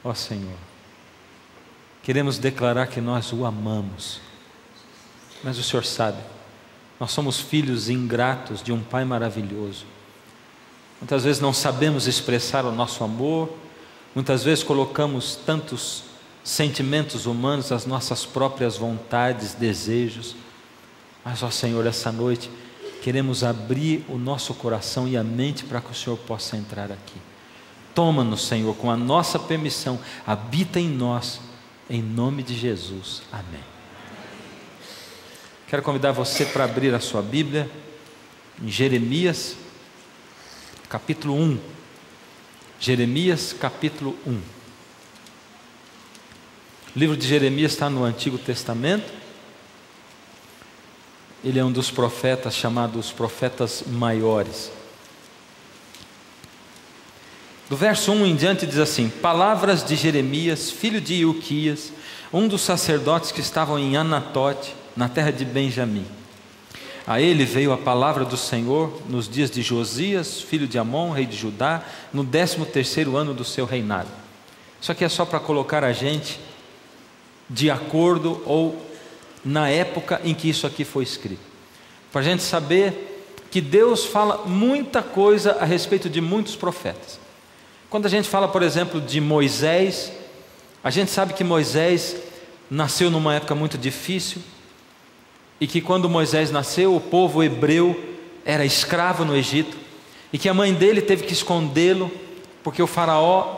Ó Senhor, queremos declarar que nós o amamos, mas o Senhor sabe, nós somos filhos ingratos de um Pai maravilhoso. Muitas vezes não sabemos expressar o nosso amor, muitas vezes colocamos tantos sentimentos humanos, as nossas próprias vontades, desejos, mas ó Senhor, essa noite queremos abrir o nosso coração e a mente para que o Senhor possa entrar aqui. Toma-nos, Senhor, com a nossa permissão, habita em nós, em nome de Jesus, amém. Quero convidar você para abrir a sua Bíblia em Jeremias capítulo 1. Jeremias capítulo 1. O livro de Jeremias está no Antigo Testamento. Ele é um dos profetas chamados profetas maiores. Do verso 1 em diante diz assim: palavras de Jeremias, filho de Ilquias, um dos sacerdotes que estavam em Anatote, na terra de Benjamim. A ele veio a palavra do Senhor nos dias de Josias, filho de Amon, rei de Judá, no 13º ano do seu reinado. Isso aqui é só para colocar a gente de acordo ou na época em que isso aqui foi escrito, para a gente saber que Deus fala muita coisa a respeito de muitos profetas. Quando a gente fala, por exemplo, de Moisés, a gente sabe que Moisés nasceu numa época muito difícil, e que quando Moisés nasceu, o povo hebreu era escravo no Egito, e que a mãe dele teve que escondê-lo, porque o faraó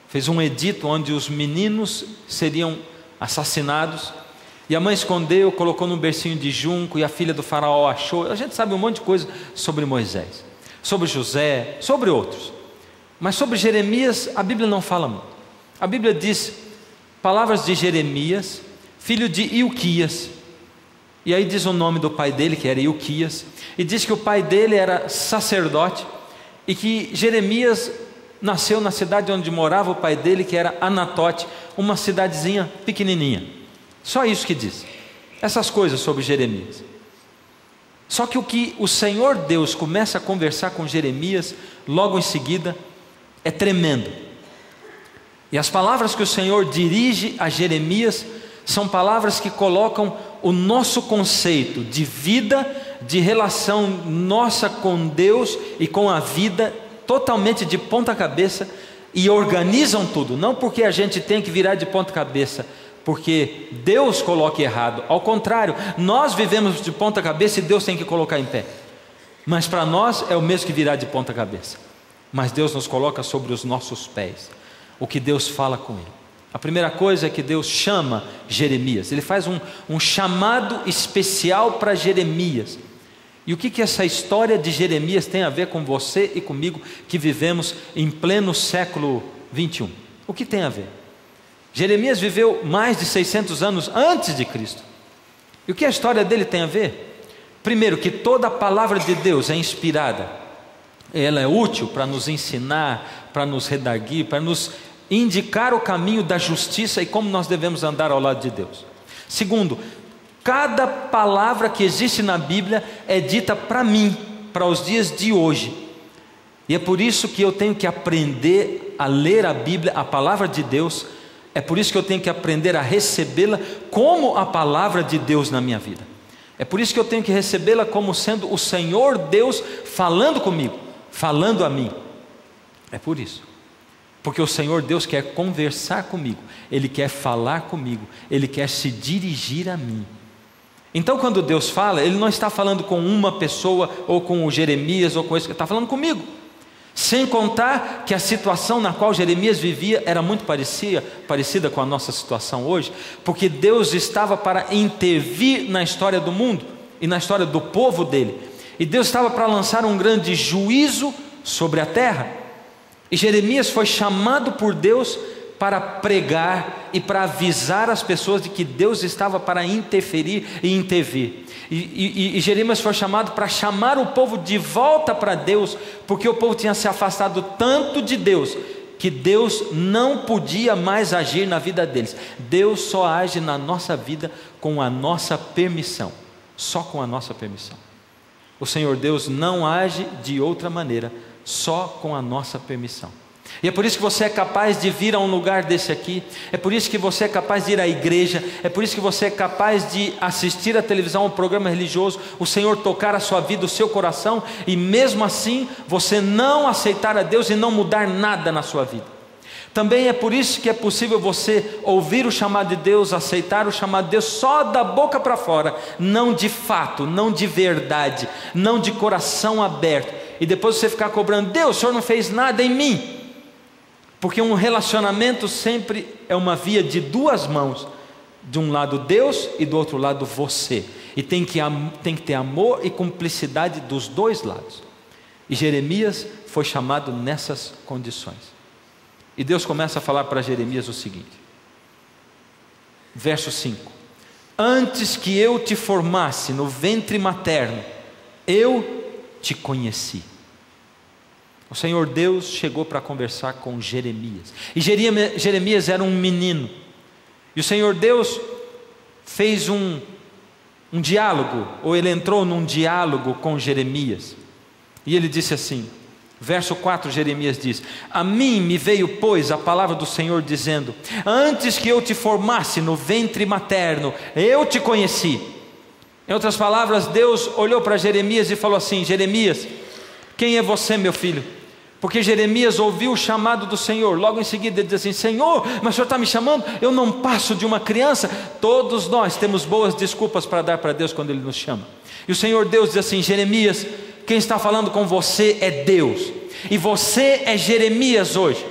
fez um edito onde os meninos seriam assassinados, e a mãe escondeu, colocou num bercinho de junco, e a filha do faraó achou. A gente sabe um monte de coisa sobre Moisés, sobre José, sobre outros, mas sobre Jeremias a Bíblia não fala muito. A Bíblia diz, palavras de Jeremias, filho de Ilquias, e aí diz o nome do pai dele, que era Ilquias, e diz que o pai dele era sacerdote, e que Jeremias nasceu na cidade onde morava o pai dele, que era Anatote, uma cidadezinha pequenininha. Só isso que diz, essas coisas sobre Jeremias. Só que o que o Senhor Deus começa a conversar com Jeremias, logo em seguida, é tremendo. E as palavras que o Senhor dirige a Jeremias, são palavras que colocam o nosso conceito de vida, de relação nossa com Deus e com a vida, totalmente de ponta cabeça, e organizam tudo, não porque a gente tem que virar de ponta cabeça, porque Deus coloca errado, ao contrário, nós vivemos de ponta cabeça e Deus tem que colocar em pé, mas para nós é o mesmo que virar de ponta cabeça, mas Deus nos coloca sobre os nossos pés, o que Deus fala com ele. A primeira coisa é que Deus chama Jeremias, ele faz um chamado especial para Jeremias. E o que essa história de Jeremias tem a ver com você e comigo, que vivemos em pleno século 21? O que tem a ver? Jeremias viveu mais de 600 anos antes de Cristo. E o que a história dele tem a ver? Primeiro, que toda a palavra de Deus é inspirada, ela é útil para nos ensinar, para nos redarguir, para nos indicar o caminho da justiça e como nós devemos andar ao lado de Deus. Segundo, cada palavra que existe na Bíblia é dita para mim, para os dias de hoje. E é por isso que eu tenho que aprender a ler a Bíblia, a palavra de Deus. É por isso que eu tenho que aprender a recebê-la como a palavra de Deus na minha vida. É por isso que eu tenho que recebê-la como sendo o Senhor Deus falando comigo, falando a mim. É por isso. Porque o Senhor Deus quer conversar comigo, Ele quer falar comigo, Ele quer se dirigir a mim. Então quando Deus fala, Ele não está falando com uma pessoa, ou com o Jeremias, ou com esse, Ele está falando comigo. Sem contar que a situação na qual Jeremias vivia era muito parecida com a nossa situação hoje, porque Deus estava para intervir na história do mundo, e na história do povo dele, e Deus estava para lançar um grande juízo sobre a terra. E Jeremias foi chamado por Deus para pregar e para avisar as pessoas de que Deus estava para interferir e intervir. E Jeremias foi chamado para chamar o povo de volta para Deus, porque o povo tinha se afastado tanto de Deus, que Deus não podia mais agir na vida deles. Deus só age na nossa vida com a nossa permissão, só com a nossa permissão. O Senhor Deus não age de outra maneira, só com a nossa permissão. E é por isso que você é capaz de vir a um lugar desse aqui, é por isso que você é capaz de ir à igreja, é por isso que você é capaz de assistir à televisão, um programa religioso, o Senhor tocar a sua vida, o seu coração, e mesmo assim você não aceitar a Deus e não mudar nada na sua vida. Também é por isso que é possível você ouvir o chamado de Deus, aceitar o chamado de Deus só da boca para fora, não de fato, não de verdade, não de coração aberto, e depois você ficar cobrando: Deus, o Senhor não fez nada em mim. Porque um relacionamento sempre é uma via de duas mãos, de um lado Deus e do outro lado você, e tem que ter amor e cumplicidade dos dois lados. E Jeremias foi chamado nessas condições. E Deus começa a falar para Jeremias o seguinte, verso 5: antes que eu te formasse no ventre materno, eu te conheci. O Senhor Deus chegou para conversar com Jeremias, e Jeremias era um menino, e o Senhor Deus fez um diálogo, ou ele entrou num diálogo com Jeremias, e ele disse assim, verso 4, Jeremias diz: a mim me veio, pois, a palavra do Senhor dizendo: antes que eu te formasse no ventre materno, eu te conheci. Em outras palavras, Deus olhou para Jeremias e falou assim: Jeremias, quem é você, meu filho? Porque Jeremias ouviu o chamado do Senhor. Logo em seguida ele diz assim: Senhor, mas o Senhor está me chamando? Eu não passo de uma criança. Todos nós temos boas desculpas para dar para Deus quando Ele nos chama. E o Senhor Deus diz assim: Jeremias, quem está falando com você é Deus, e você é Jeremias hoje.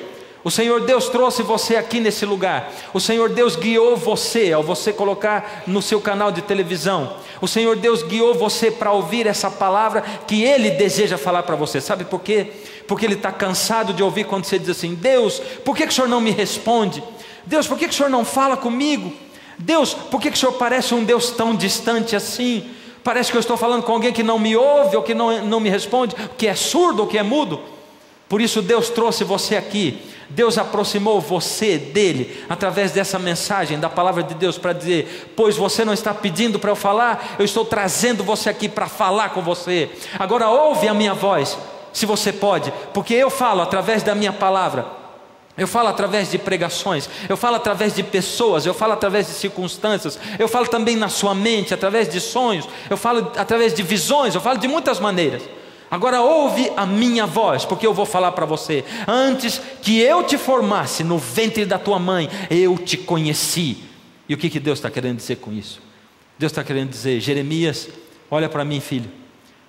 O Senhor Deus trouxe você aqui nesse lugar. O Senhor Deus guiou você ao você colocar no seu canal de televisão. O Senhor Deus guiou você para ouvir essa palavra que Ele deseja falar para você. Sabe por quê? Porque Ele está cansado de ouvir quando você diz assim: Deus, por que o Senhor não me responde? Deus, por que o Senhor não fala comigo? Deus, por que o Senhor parece um Deus tão distante assim? Parece que eu estou falando com alguém que não me ouve, ou que não me responde, que é surdo ou que é mudo. Por isso Deus trouxe você aqui. Deus aproximou você dele através dessa mensagem da palavra de Deus para dizer: pois você não está pedindo para eu falar, eu estou trazendo você aqui para falar com você. Agora ouve a minha voz, se você pode, porque eu falo através da minha palavra, eu falo através de pregações, eu falo através de pessoas, eu falo através de circunstâncias, eu falo também na sua mente, através de sonhos, eu falo através de visões, eu falo de muitas maneiras. Agora ouve a minha voz, porque eu vou falar para você: antes que eu te formasse no ventre da tua mãe, eu te conheci. E o que Deus está querendo dizer com isso? Deus está querendo dizer: Jeremias, olha para mim, filho,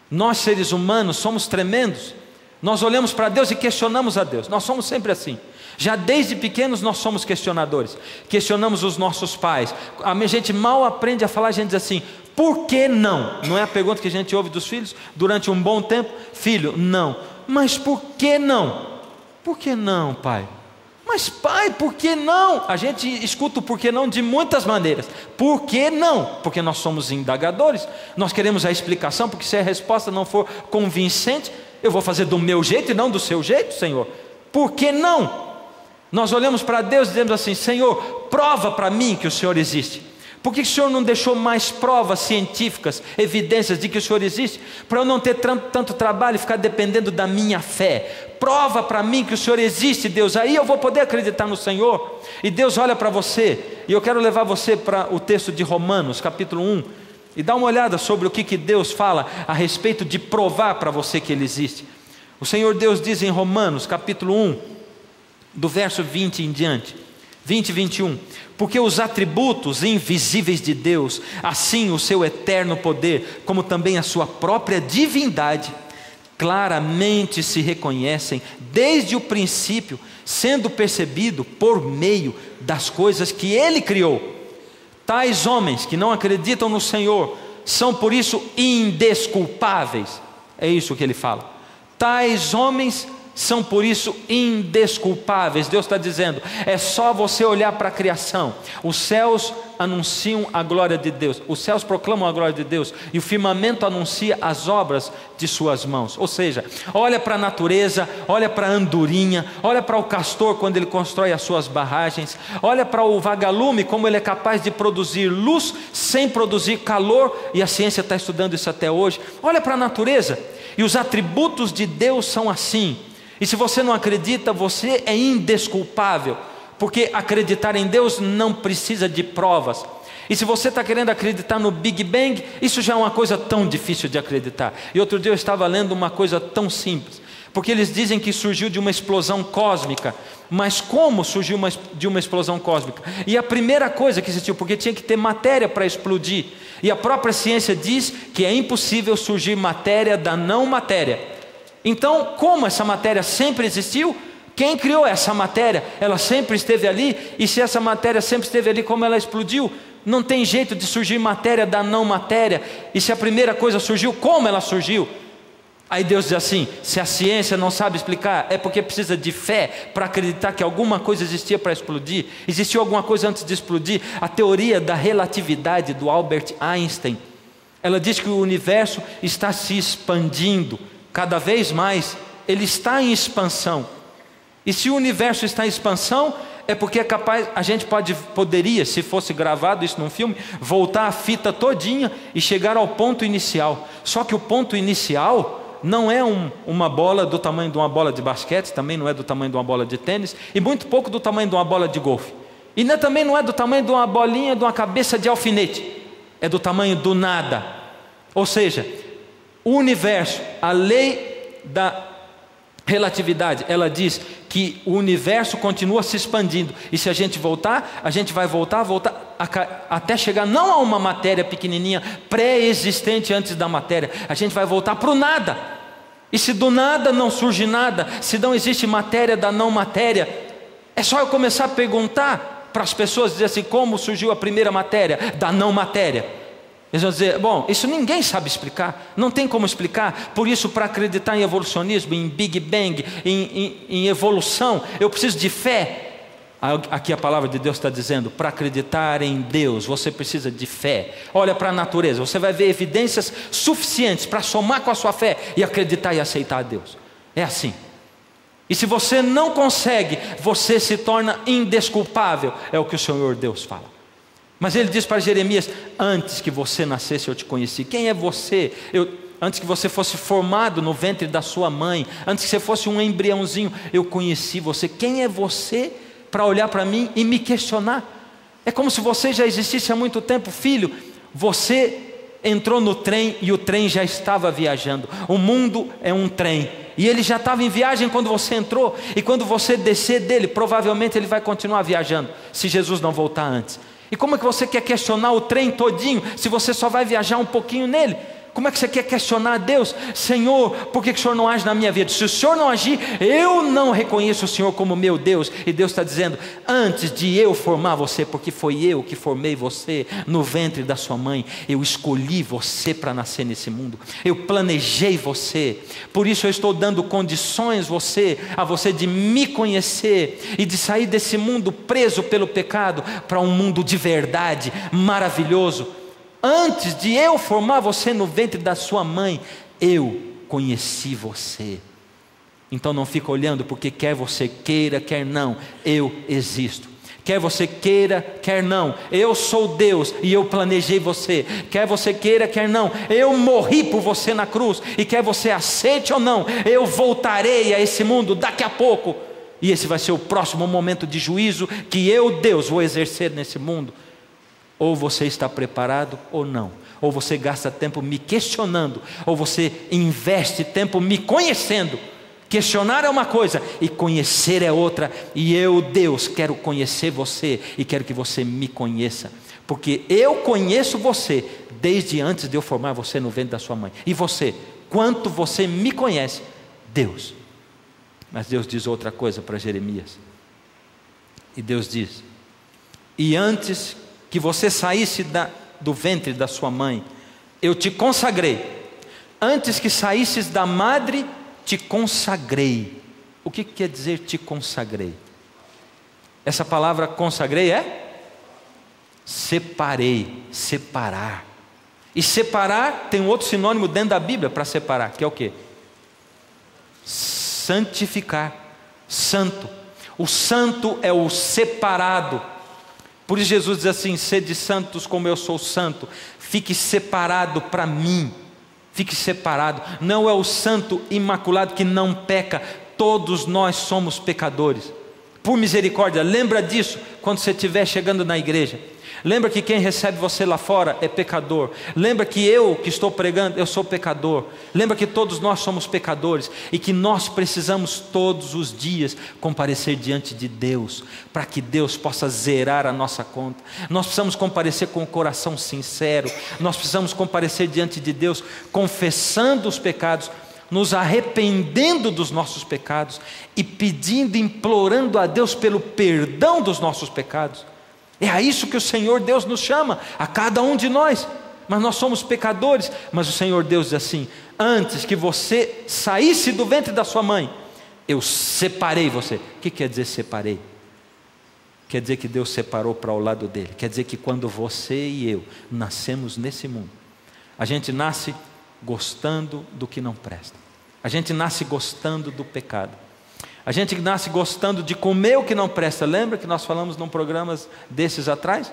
nós seres humanos somos tremendos, nós olhamos para Deus e questionamos a Deus, nós somos sempre assim. Já desde pequenos nós somos questionadores, questionamos os nossos pais. A gente mal aprende a falar, a gente diz assim: por que não? Não é a pergunta que a gente ouve dos filhos durante um bom tempo? Filho, não. Mas por que não? Por que não, pai? Mas pai, por que não? A gente escuta o por que não de muitas maneiras. Por que não? Porque nós somos indagadores, nós queremos a explicação, porque se a resposta não for convincente, eu vou fazer do meu jeito e não do seu jeito, Senhor. Por que não? Nós olhamos para Deus e dizemos assim: Senhor, prova para mim que o Senhor existe. Por que o Senhor não deixou mais provas científicas, evidências de que o Senhor existe? Para eu não ter tanto trabalho e ficar dependendo da minha fé. Prova para mim que o Senhor existe, Deus, aí eu vou poder acreditar no Senhor. E Deus olha para você, e eu quero levar você para o texto de Romanos, capítulo 1, e dá uma olhada sobre o que Deus fala a respeito de provar para você que Ele existe. O Senhor Deus diz em Romanos, capítulo 1, do verso 20 em diante, 20 e 21, porque os atributos invisíveis de Deus, assim o seu eterno poder, como também a sua própria divindade, claramente se reconhecem desde o princípio, sendo percebido por meio das coisas que Ele criou. Tais homens que não acreditam no Senhor são por isso indesculpáveis. É isso que Ele fala. Tais homens são por isso indesculpáveis. Deus está dizendo: é só você olhar para a criação. Os céus anunciam a glória de Deus, os céus proclamam a glória de Deus, e o firmamento anuncia as obras de suas mãos. Ou seja, olha para a natureza, olha para a andorinha, olha para o castor quando ele constrói as suas barragens, olha para o vagalume como ele é capaz de produzir luz sem produzir calor, e a ciência está estudando isso até hoje. Olha para a natureza, e os atributos de Deus são assim. E se você não acredita, você é indesculpável, porque acreditar em Deus não precisa de provas. E se você está querendo acreditar no Big Bang, isso já é uma coisa tão difícil de acreditar. E outro dia eu estava lendo uma coisa tão simples, porque eles dizem que surgiu de uma explosão cósmica. Mas como surgiu de uma explosão cósmica? E a primeira coisa que existiu, porque tinha que ter matéria para explodir. E a própria ciência diz que é impossível surgir matéria da não matéria. Então, como essa matéria sempre existiu, quem criou essa matéria? Ela sempre esteve ali, e se essa matéria sempre esteve ali, como ela explodiu? Não tem jeito de surgir matéria da não matéria. E se a primeira coisa surgiu, como ela surgiu? Aí Deus diz assim: se a ciência não sabe explicar, é porque precisa de fé para acreditar que alguma coisa existia para explodir. Existiu alguma coisa antes de explodir. A teoria da relatividade do Albert Einstein, ela diz que o universo está se expandindo cada vez mais. Ele está em expansão. E se o universo está em expansão, é porque é capaz, a gente poderia, se fosse gravado isso num filme, voltar a fita todinha e chegar ao ponto inicial. Só que o ponto inicial não é uma bola do tamanho de uma bola de basquete, também não é do tamanho de uma bola de tênis, e muito pouco do tamanho de uma bola de golfe. E também não é do tamanho de uma bolinha, de uma cabeça de alfinete. É do tamanho do nada. Ou seja, o universo, a lei da relatividade, ela diz que o universo continua se expandindo. E se a gente voltar, a gente vai voltar até chegar não a uma matéria pequenininha, pré-existente antes da matéria. A gente vai voltar para o nada. E se do nada não surge nada, se não existe matéria da não matéria, é só eu começar a perguntar para as pessoas, dizer assim: como surgiu a primeira matéria da não matéria? Eles vão dizer: bom, isso ninguém sabe explicar, não tem como explicar. Por isso, para acreditar em evolucionismo, em Big Bang, em evolução, eu preciso de fé. Aqui a palavra de Deus está dizendo: para acreditar em Deus, você precisa de fé. Olha para a natureza, você vai ver evidências suficientes para somar com a sua fé e acreditar e aceitar a Deus. É assim. E se você não consegue, você se torna indesculpável. É o que o Senhor Deus fala. Mas ele diz para Jeremias: antes que você nascesse eu te conheci. Quem é você? Antes que você fosse formado no ventre da sua mãe, antes que você fosse um embriãozinho, eu conheci você. Quem é você para olhar para mim e me questionar? É como se você já existisse há muito tempo. Filho, você entrou no trem e o trem já estava viajando. O mundo é um trem e ele já estava em viagem quando você entrou. E quando você descer dele, provavelmente ele vai continuar viajando, se Jesus não voltar antes. E como é que você quer questionar o trem todinho, se você só vai viajar um pouquinho nele? Como é que você quer questionar a Deus? Senhor, por que o Senhor não age na minha vida? Se o Senhor não agir, eu não reconheço o Senhor como meu Deus. E Deus está dizendo: antes de eu formar você, porque foi eu que formei você no ventre da sua mãe, eu escolhi você para nascer nesse mundo, eu planejei você. Por isso eu estou dando condições a você de me conhecer e de sair desse mundo preso pelo pecado para um mundo de verdade, maravilhoso. Antes de eu formar você no ventre da sua mãe, eu conheci você. Então não fica olhando, porque quer você queira, quer não, eu existo. Quer você queira, quer não, eu sou Deus e eu planejei você. Quer você queira, quer não, eu morri por você na cruz. E quer você aceite ou não, eu voltarei a esse mundo daqui a pouco. E esse vai ser o próximo momento de juízo que eu, Deus, vou exercer nesse mundo. Ou você está preparado ou não. Ou você gasta tempo me questionando, ou você investe tempo me conhecendo. Questionar é uma coisa e conhecer é outra. E eu, Deus, quero conhecer você e quero que você me conheça, porque eu conheço você desde antes de eu formar você no ventre da sua mãe. E você, quanto você me conhece? Deus. Mas Deus diz outra coisa para Jeremias. E Deus diz: e antes que você saísse do ventre da sua mãe, eu te consagrei. Antes que saísses da madre, te consagrei. O que quer dizer te consagrei? Essa palavra consagrei é separei, separar. E separar tem um outro sinônimo dentro da Bíblia para separar, que é o quê? Santificar, santo. O santo é o separado. Por isso Jesus diz assim: sede santos como eu sou santo. Fique separado para mim. Fique separado. Não é o santo imaculado que não peca. todos nós somos pecadores. Por misericórdia, lembra disso quando você estiver chegando na igreja. Lembra que quem recebe você lá fora é pecador. Lembra que eu que estou pregando, eu sou pecador. Lembra que todos nós somos pecadores e que nós precisamos todos os dias comparecer diante de Deus, para que Deus possa zerar a nossa conta. Nós precisamos comparecer com o coração sincero. Nós precisamos comparecer diante de Deus confessando os pecados, nos arrependendo dos nossos pecados e pedindo, implorando a Deus pelo perdão dos nossos pecados. É a isso que o Senhor Deus nos chama, a cada um de nós. Mas nós somos pecadores. Mas o Senhor Deus diz assim: antes que você saísse do ventre da sua mãe, eu separei você. O que quer dizer separei? Quer dizer que Deus separou para o lado dele. Quer dizer que quando você e eu nascemos nesse mundo, a gente nasce gostando do que não presta. A gente nasce gostando do pecado. A gente nasce gostando de comer o que não presta. Lembra que nós falamos num programa desses atrás?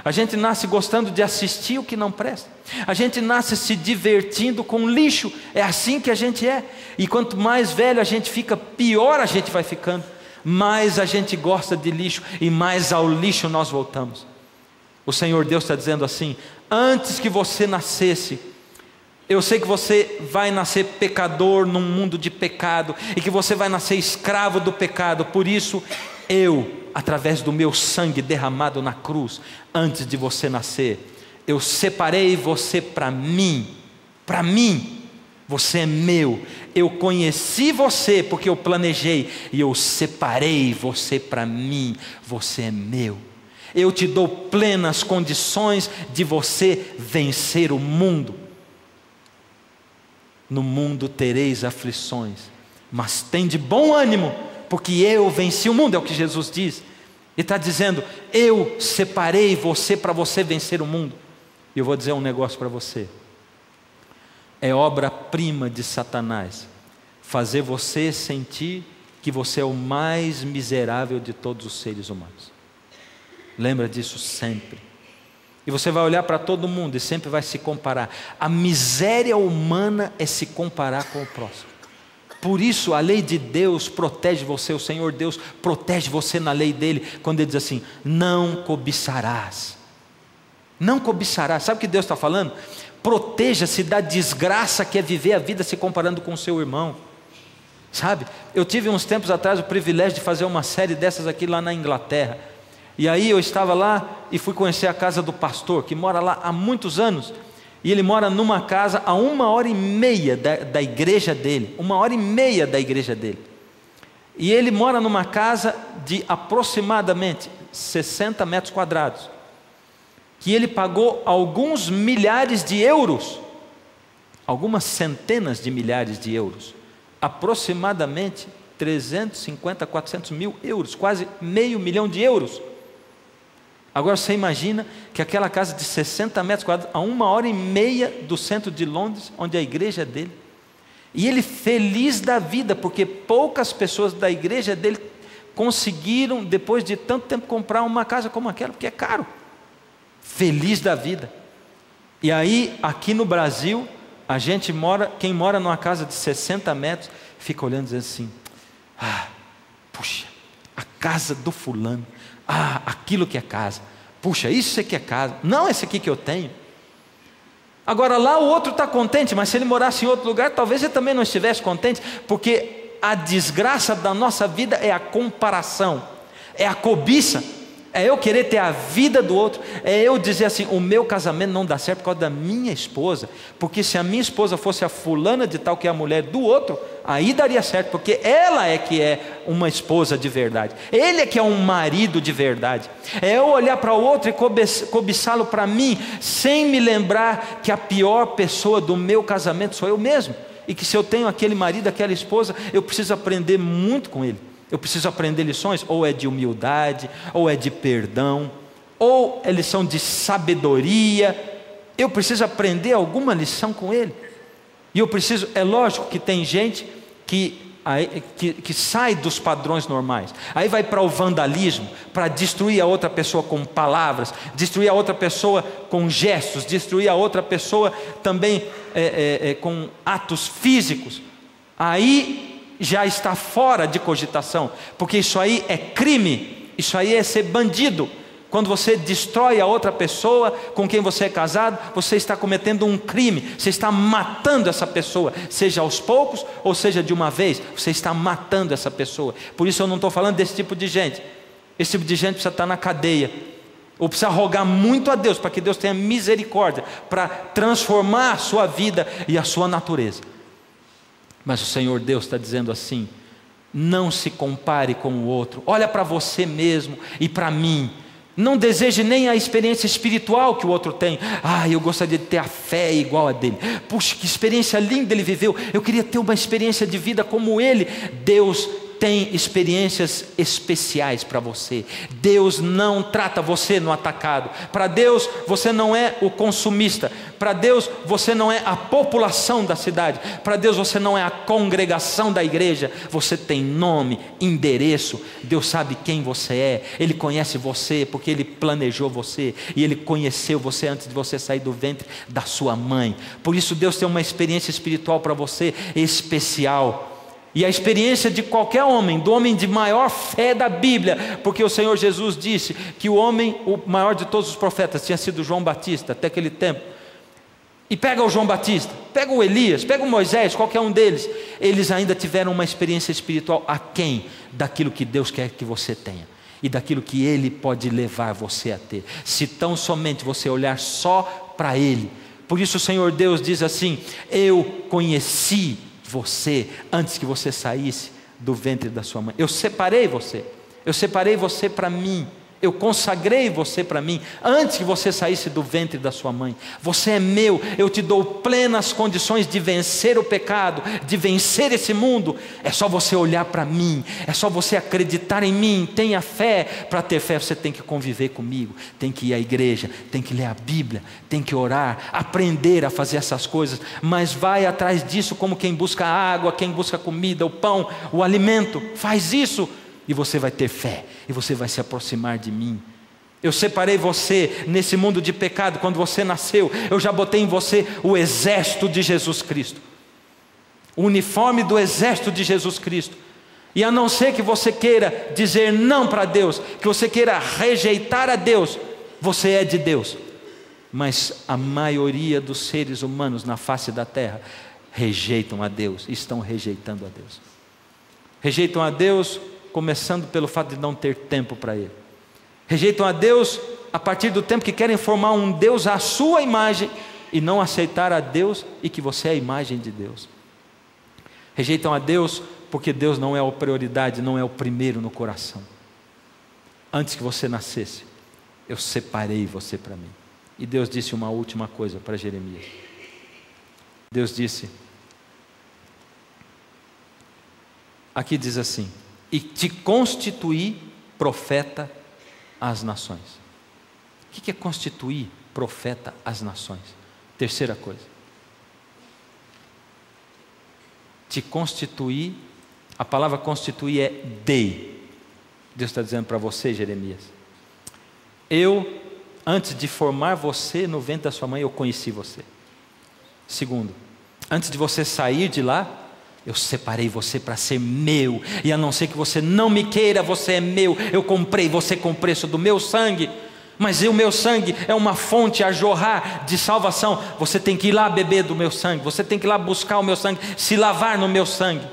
A gente nasce gostando de assistir o que não presta. A gente nasce se divertindo com lixo. É assim que a gente é. E quanto mais velho a gente fica, pior a gente vai ficando. Mais a gente gosta de lixo e mais ao lixo nós voltamos. O Senhor Deus está dizendo assim: antes que você nascesse, eu sei que você vai nascer pecador num mundo de pecado, e que você vai nascer escravo do pecado. Por isso eu, através do meu sangue derramado na cruz, antes de você nascer, eu separei você para mim. Para mim, você é meu. Eu conheci você porque eu planejei, e eu separei você para mim. Você é meu. Eu te dou plenas condições de você vencer o mundo. No mundo tereis aflições, mas tem de bom ânimo, porque eu venci o mundo, é o que Jesus diz. Ele está dizendo: eu separei você para você vencer o mundo. E eu vou dizer um negócio para você: é obra-prima de Satanás fazer você sentir que você é o mais miserável de todos os seres humanos. Lembra disso sempre. E você vai olhar para todo mundo e sempre vai se comparar. A miséria humana é se comparar com o próximo. Por isso a lei de Deus protege você. O Senhor Deus protege você na lei dele, quando ele diz assim: não cobiçarás. Não cobiçarás. Sabe o que Deus está falando? Proteja-se da desgraça que é viver a vida se comparando com o seu irmão. Sabe, eu tive uns tempos atrás o privilégio de fazer uma série dessas aqui lá na Inglaterra. E aí eu estava lá e fui conhecer a casa do pastor, que mora lá há muitos anos. E ele mora numa casa a 1h30 da igreja dele. 1h30 da igreja dele. E ele mora numa casa de aproximadamente 60 metros quadrados, que ele pagou alguns milhares de euros, algumas centenas de milhares de euros, aproximadamente 350, 400 mil euros, quase $500 mil. Agora você imagina que aquela casa de 60 metros quadrados, a 1h30 do centro de Londres, onde a igreja é dele, e ele feliz da vida, porque poucas pessoas da igreja dele conseguiram, depois de tanto tempo, comprar uma casa como aquela, porque é caro. Feliz da vida. E aí, aqui no Brasil, a gente mora, quem mora numa casa de 60 metros, fica olhando e dizendo assim: puxa, a casa do fulano, aquilo que é casa, puxa, isso aqui é casa, não esse aqui que eu tenho. Agora lá o outro está contente, mas se ele morasse em outro lugar, talvez ele também não estivesse contente, porque a desgraça da nossa vida é a comparação, é a cobiça, é eu querer ter a vida do outro, é eu dizer assim: o meu casamento não dá certo por causa da minha esposa, porque se a minha esposa fosse a fulana de tal que é a mulher do outro, aí daria certo, porque ela é que é uma esposa de verdade, ele é que é um marido de verdade. É eu olhar para o outro e cobiçá-lo para mim, sem me lembrar que a pior pessoa do meu casamento sou eu mesmo, e que se eu tenho aquele marido, aquela esposa, eu preciso aprender muito com ele. Eu preciso aprender lições, ou é de humildade, ou é de perdão, ou é lição de sabedoria. Eu preciso aprender alguma lição com ele. E eu preciso, é lógico que tem gente que sai dos padrões normais, aí vai para o vandalismo, para destruir a outra pessoa com palavras, destruir a outra pessoa com gestos, destruir a outra pessoa também com atos físicos. Aí já está fora de cogitação, porque isso aí é crime, isso aí é ser bandido. Quando você destrói a outra pessoa com quem você é casado, você está cometendo um crime, você está matando essa pessoa, seja aos poucos ou seja de uma vez, você está matando essa pessoa. Por isso eu não estou falando desse tipo de gente. Esse tipo de gente precisa estar na cadeia, ou precisa rogar muito a Deus, para que Deus tenha misericórdia, para transformar a sua vida e a sua natureza. Mas o Senhor Deus está dizendo assim: não se compare com o outro, olha para você mesmo e para mim. Não deseje nem a experiência espiritual que o outro tem. Eu gostaria de ter a fé igual a dele. Puxa, que experiência linda ele viveu. Eu queria ter uma experiência de vida como ele. Deus tem experiências especiais para você. Deus não trata você no atacado. Para Deus você não é o consumista. Para Deus você não é a população da cidade. Para Deus você não é a congregação da igreja. Você tem nome, endereço. Deus sabe quem você é. Ele conhece você porque Ele planejou você, e Ele conheceu você antes de você sair do ventre da sua mãe. Por isso Deus tem uma experiência espiritual para você especial. E a experiência de qualquer homem, do homem de maior fé da Bíblia, porque o Senhor Jesus disse que o maior de todos os profetas tinha sido João Batista até aquele tempo. E pega o João Batista, pega o Elias, pega o Moisés, qualquer um deles, eles ainda tiveram uma experiência espiritual aquém daquilo que Deus quer que você tenha, e daquilo que Ele pode levar você a ter, se tão somente você olhar só para Ele. Por isso o Senhor Deus diz assim: eu conheci você antes que você saísse do ventre da sua mãe. Eu separei você para mim. Eu consagrei você para mim antes que você saísse do ventre da sua mãe. Você é meu. Eu te dou plenas condições de vencer o pecado, de vencer esse mundo. É só você olhar para mim, é só você acreditar em mim. Tenha fé. Para ter fé você tem que conviver comigo, tem que ir à igreja, tem que ler a Bíblia, tem que orar, aprender a fazer essas coisas. Mas vai atrás disso como quem busca água, quem busca comida, o pão, o alimento. Faz isso e você vai ter fé, e você vai se aproximar de mim. Eu separei você nesse mundo de pecado. Quando você nasceu, eu já botei em você o exército de Jesus Cristo, o uniforme do exército de Jesus Cristo. E a não ser que você queira dizer não para Deus, que você queira rejeitar a Deus, você é de Deus. Mas a maioria dos seres humanos na face da terra rejeitam a Deus, estão rejeitando a Deus. Rejeitam a Deus começando pelo fato de não ter tempo para Ele. Rejeitam a Deus a partir do tempo que querem formar um Deus à sua imagem e não aceitar a Deus e que você é a imagem de Deus. Rejeitam a Deus porque Deus não é a prioridade, não é o primeiro no coração. Antes que você nascesse, eu separei você para mim. E Deus disse uma última coisa para Jeremias. Deus disse, aqui diz assim: e te constituí profeta às nações. O que é constituir profeta às nações? Terceira coisa, te constituir, a palavra constituir é dei. Deus está dizendo para você, Jeremias: eu, antes de formar você no ventre da sua mãe, eu conheci você. Segundo, antes de você sair de lá, eu separei você para ser meu, e a não ser que você não me queira, você é meu. Eu comprei você com o preço do meu sangue, mas o meu sangue é uma fonte a jorrar de salvação. Você tem que ir lá beber do meu sangue, você tem que ir lá buscar o meu sangue, se lavar no meu sangue.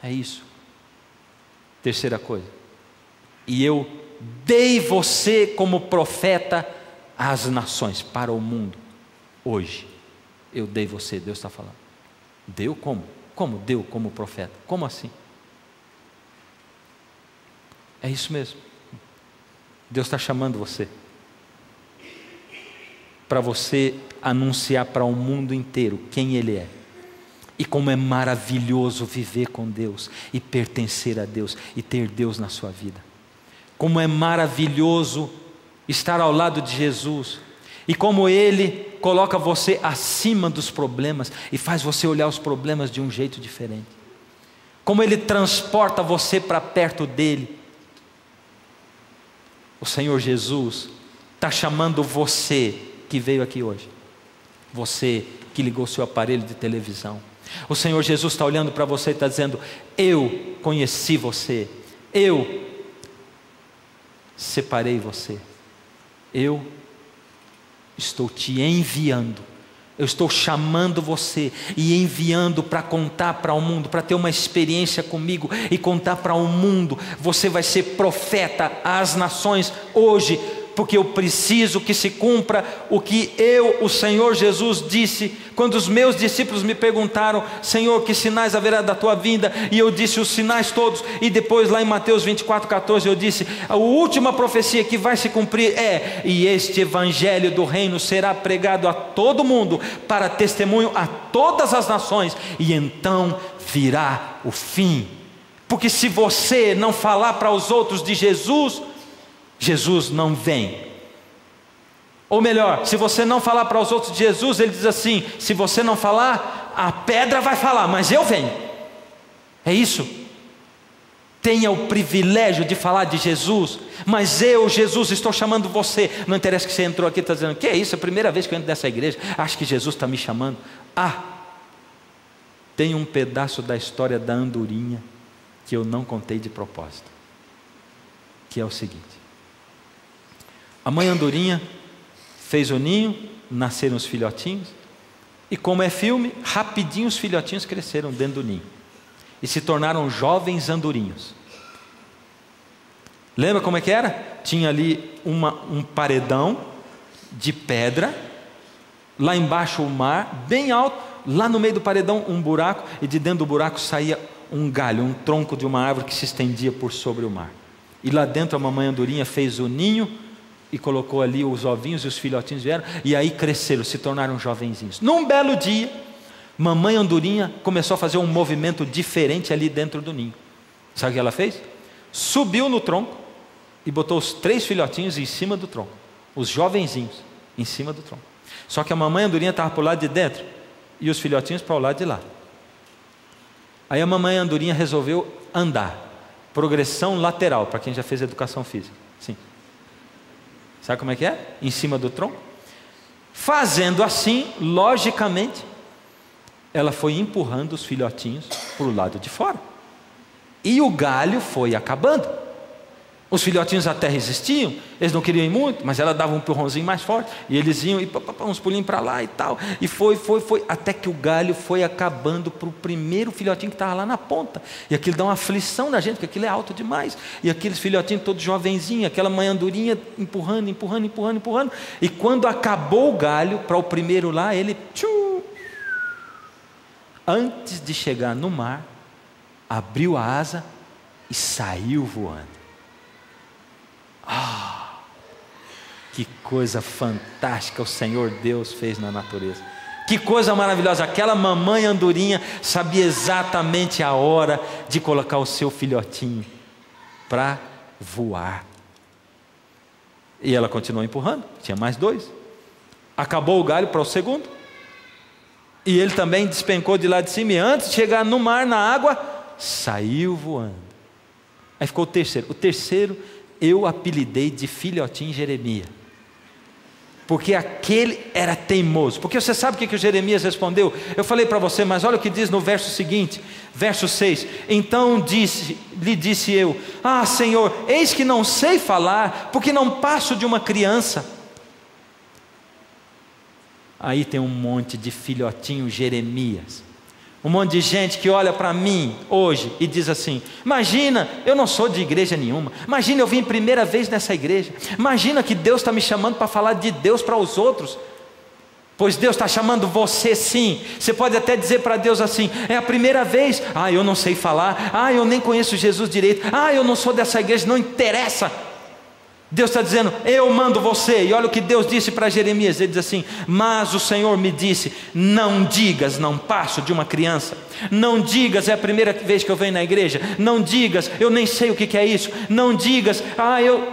É isso. Terceira coisa, e eu dei você como profeta às nações, para o mundo. Hoje eu dei você, Deus está falando. Deu como? Como deu como profeta? Como assim? É isso mesmo. Deus está chamando você para você anunciar para o mundo inteiro quem Ele é, e como é maravilhoso viver com Deus e pertencer a Deus e ter Deus na sua vida. Como é maravilhoso estar ao lado de Jesus, e como Ele coloca você acima dos problemas e faz você olhar os problemas de um jeito diferente. Como Ele transporta você para perto dEle. O Senhor Jesus está chamando você que veio aqui hoje, você que ligou seu aparelho de televisão, O Senhor Jesus está olhando para você e está dizendo: eu conheci você, eu separei você, eu estou te enviando, eu estou chamando você e enviando para contar para o mundo, para ter uma experiência comigo e contar para o mundo. Você vai ser profeta às nações hoje, porque eu preciso que se cumpra o que o Senhor Jesus disse, quando os meus discípulos me perguntaram: Senhor, que sinais haverá da tua vinda? E eu disse os sinais todos, e depois lá em Mateus 24:14 eu disse: a última profecia que vai se cumprir e este evangelho do reino será pregado a todo mundo, para testemunho a todas as nações, e então virá o fim. Porque se você não falar para os outros de Jesus, Jesus não vem. Ou melhor, se você não falar para os outros de Jesus, ele diz assim: se você não falar, a pedra vai falar, mas eu venho. É isso. Tenha o privilégio de falar de Jesus. Mas eu, Jesus, estou chamando você. Não interessa que você entrou aqui e está dizendo: que é isso, é a primeira vez que eu entro nessa igreja, acho que Jesus está me chamando. Tem um pedaço da história da andorinha que eu não contei de propósito, que é o seguinte: a mãe andorinha fez o ninho, nasceram os filhotinhos, e como é filme, rapidinho os filhotinhos cresceram dentro do ninho e se tornaram jovens andorinhos. Lembra como é que era? Tinha ali um paredão de pedra, lá embaixo o mar, bem alto, lá no meio do paredão um buraco, e de dentro do buraco saía um galho, um tronco de uma árvore que se estendia por sobre o mar. E lá dentro a mamãe andorinha fez o ninho e colocou ali os ovinhos, e os filhotinhos vieram, e aí cresceram, se tornaram jovenzinhos. Num belo dia, mamãe andorinha começou a fazer um movimento diferente ali dentro do ninho. Sabe o que ela fez? Subiu no tronco e botou os 3 filhotinhos em cima do tronco, os jovenzinhos em cima do tronco. Só que a mamãe andorinha estava para o lado de dentro e os filhotinhos para o lado de lá. Aí a mamãe andorinha resolveu andar, progressão lateral, para quem já fez educação física. Sim. Sabe como é que é? Em cima do tronco. Fazendo assim, logicamente, ela foi empurrando os filhotinhos para o lado de fora. E o galho foi acabando. Os filhotinhos até resistiam, eles não queriam ir muito, mas ela dava um empurrãozinho mais forte, e eles iam, e uns pulinhos para lá e tal, e foi, até que o galho foi acabando para o primeiro filhotinho que estava lá na ponta, e aquilo dá uma aflição na gente, porque aquilo é alto demais, e aqueles filhotinhos todos jovenzinhos, aquela mãe andorinha empurrando, e quando acabou o galho para o primeiro lá, ele, antes de chegar no mar, abriu a asa e saiu voando. Que coisa fantástica o Senhor Deus fez na natureza. Que coisa maravilhosa. Aquela mamãe andorinha sabia exatamente a hora de colocar o seu filhotinho para voar. E ela continuou empurrando. Tinha mais 2. Acabou o galho para o segundo, e ele também despencou de lá de cima, e antes de chegar no mar, na água, saiu voando. Aí ficou o terceiro. O terceiro eu apelidei de filhotinho Jeremias, porque aquele era teimoso. Porque você sabe o que o Jeremias respondeu? Eu falei para você, mas olha o que diz no verso seguinte, verso 6. Então lhe disse eu: Senhor, eis que não sei falar, porque não passo de uma criança. Aí tem um monte de filhotinho Jeremias, um monte de gente que olha para mim hoje e diz assim: imagina, eu não sou de igreja nenhuma, imagina, eu vim primeira vez nessa igreja, imagina que Deus está me chamando para falar de Deus para os outros. Pois Deus está chamando você sim. Você pode até dizer para Deus assim: é a primeira vez, eu não sei falar, eu nem conheço Jesus direito, eu não sou dessa igreja, não interessa. Deus está dizendo: eu mando você. E olha o que Deus disse para Jeremias. Ele diz assim: mas o Senhor me disse, não digas, não passo de uma criança. Não digas, é a primeira vez que eu venho na igreja. Não digas, eu nem sei o que é isso. Não digas,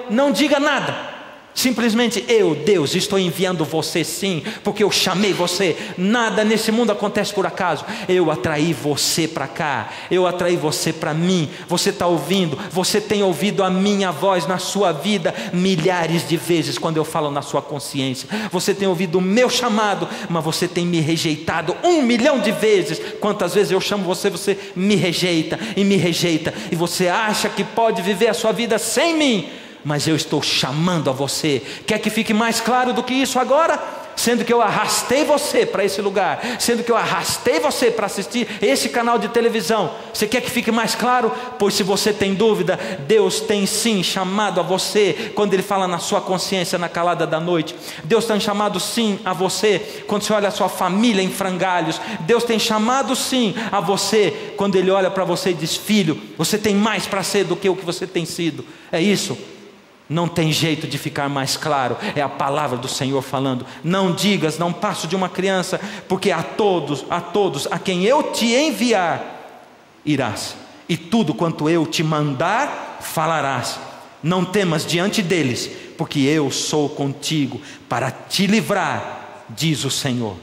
não diga nada. Simplesmente eu, Deus, estou enviando você sim, porque eu chamei você. Nada nesse mundo acontece por acaso. Eu atraí você para cá, eu atraí você para mim. Você está ouvindo, você tem ouvido a minha voz na sua vida milhares de vezes quando eu falo na sua consciência. Você tem ouvido o meu chamado, mas você tem me rejeitado 1 milhão de vezes. Quantas vezes eu chamo você, você me rejeita e me rejeita, e você acha que pode viver a sua vida sem mim. Mas eu estou chamando a você. Quer que fique mais claro do que isso agora? Sendo que eu arrastei você para esse lugar, sendo que eu arrastei você para assistir esse canal de televisão. Você quer que fique mais claro? Pois se você tem dúvida, Deus tem sim chamado a você. Quando Ele fala na sua consciência na calada da noite, Deus tem chamado sim a você. Quando você olha a sua família em frangalhos, Deus tem chamado sim a você. Quando Ele olha para você e diz: filho, você tem mais para ser do que o que você tem sido. É isso. Não tem jeito de ficar mais claro. É a palavra do Senhor falando. Não digas, não passo de uma criança, porque a todos a quem eu te enviar, irás, e tudo quanto eu te mandar, falarás. Não temas diante deles, porque eu sou contigo para te livrar, diz o Senhor.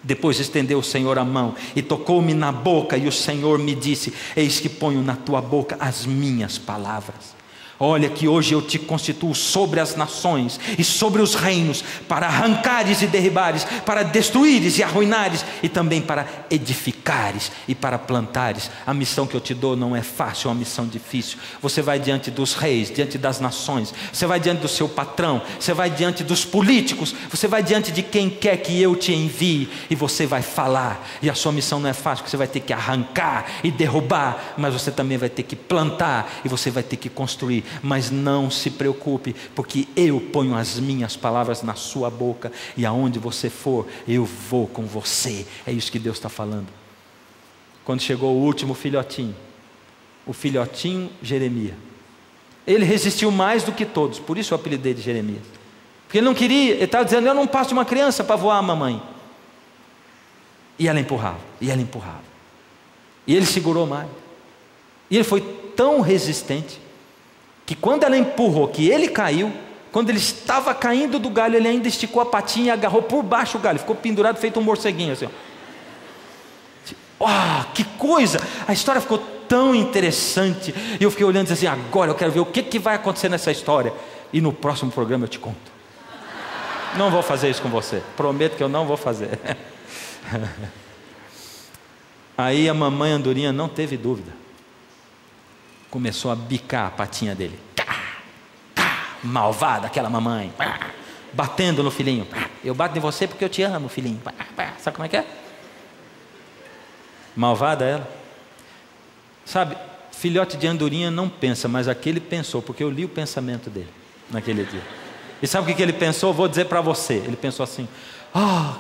Depois estendeu o Senhor a mão e tocou-me na boca, e o Senhor me disse: eis que ponho na tua boca as minhas palavras. Olha que hoje eu te constituo sobre as nações e sobre os reinos, para arrancares e derribares, para destruires e arruinares, e também para edificares e para plantares. A missão que eu te dou não é fácil, é uma missão difícil. Você vai diante dos reis, diante das nações, você vai diante do seu patrão, você vai diante dos políticos, você vai diante de quem quer que eu te envie, e você vai falar. E a sua missão não é fácil, porque você vai ter que arrancar e derrubar, mas você também vai ter que plantar, e você vai ter que construir. Mas não se preocupe, porque eu ponho as minhas palavras na sua boca, e aonde você for, eu vou com você. É isso que Deus está falando. Quando chegou o último filhotinho, o filhotinho Jeremias, ele resistiu mais do que todos, por isso eu apelidei de Jeremias, porque ele não queria, ele estava dizendo: eu não passo de uma criança para voar, mamãe. E ela empurrava, e ela empurrava, e ele segurou mais, e ele foi tão resistente, que quando ela empurrou, que ele caiu, quando ele estava caindo do galho, ele ainda esticou a patinha e agarrou por baixo o galho, ficou pendurado feito um morceguinho assim, ó. Que coisa! A história ficou tão interessante, e eu fiquei olhando e disse assim: agora eu quero ver o que vai acontecer nessa história, e no próximo programa eu te conto. Não vou fazer isso com você, prometo que eu não vou fazer. Aí a mamãe andorinha não teve dúvida, começou a bicar a patinha dele. Malvada aquela mamãe, batendo no filhinho. Eu bato em você porque eu te amo, filhinho. Sabe como é que é? Malvada ela. Sabe, filhote de andorinha não pensa, mas aquele pensou, porque eu li o pensamento dele naquele dia. E sabe o que ele pensou? Vou dizer para você. Ele pensou assim: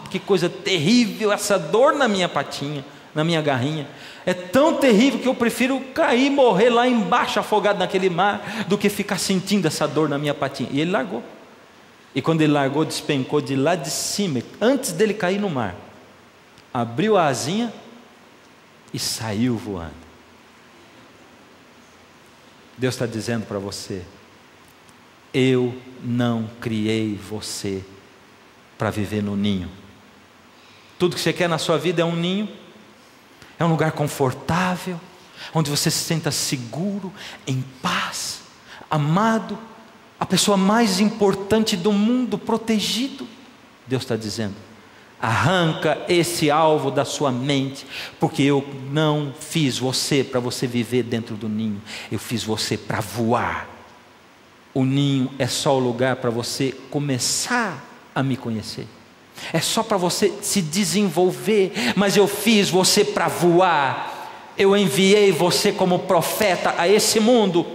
que coisa terrível essa dor na minha patinha, na minha garrinha. É tão terrível que eu prefiro cair e morrer lá embaixo afogado naquele mar, do que ficar sentindo essa dor na minha patinha. E ele largou. E quando ele largou, despencou de lá de cima, antes dele cair no mar, abriu a asinha e saiu voando. Deus está dizendo para você: eu não criei você para viver no ninho. Tudo que você quer na sua vida é um ninho, é um lugar confortável, onde você se sinta seguro, em paz, amado, a pessoa mais importante do mundo, protegido. Deus está dizendo: arranca esse alvo da sua mente, porque eu não fiz você para você viver dentro do ninho, eu fiz você para voar. O ninho é só o lugar para você começar a me conhecer, é só para você se desenvolver, mas eu fiz você para voar. Eu enviei você como profeta a esse mundo.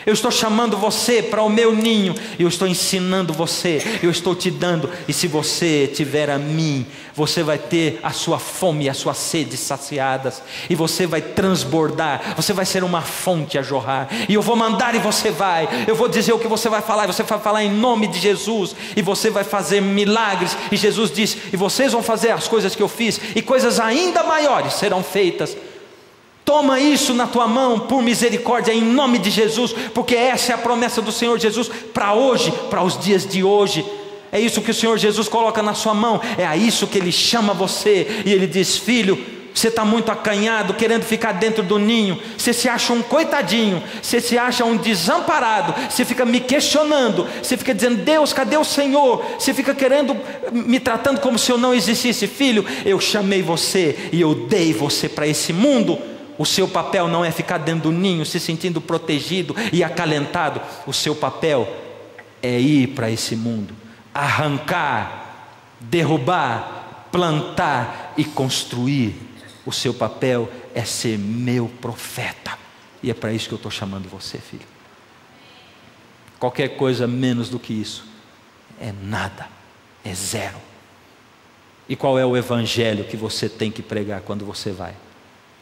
Eu estou chamando você para o meu ninho, eu estou ensinando você, eu estou te dando. E se você tiver a mim, você vai ter a sua fome e a sua sede saciadas, e você vai transbordar, você vai ser uma fonte a jorrar. E eu vou mandar e você vai, eu vou dizer o que você vai falar, e você vai falar em nome de Jesus, e você vai fazer milagres. E Jesus disse: e vocês vão fazer as coisas que eu fiz, e coisas ainda maiores serão feitas, Toma isso na tua mão, por misericórdia, em nome de Jesus, porque essa é a promessa do Senhor Jesus para hoje, para os dias de hoje. É isso que o Senhor Jesus coloca na sua mão, é a isso que Ele chama você, e Ele diz: filho, você está muito acanhado, querendo ficar dentro do ninho, você se acha um coitadinho, você se acha um desamparado, você fica me questionando, você fica dizendo: Deus, cadê o Senhor? Você fica querendo, me tratando como se eu não existisse. Filho, eu chamei você e eu dei você para esse mundo. O seu papel não é ficar dentro do ninho, se sentindo protegido e acalentado. O seu papel é ir para esse mundo, arrancar, derrubar, plantar e construir. O seu papel é ser meu profeta, e é para isso que eu estou chamando você, filho. Qualquer coisa menos do que isso é nada, é zero. E qual é o evangelho que você tem que pregar quando você vai?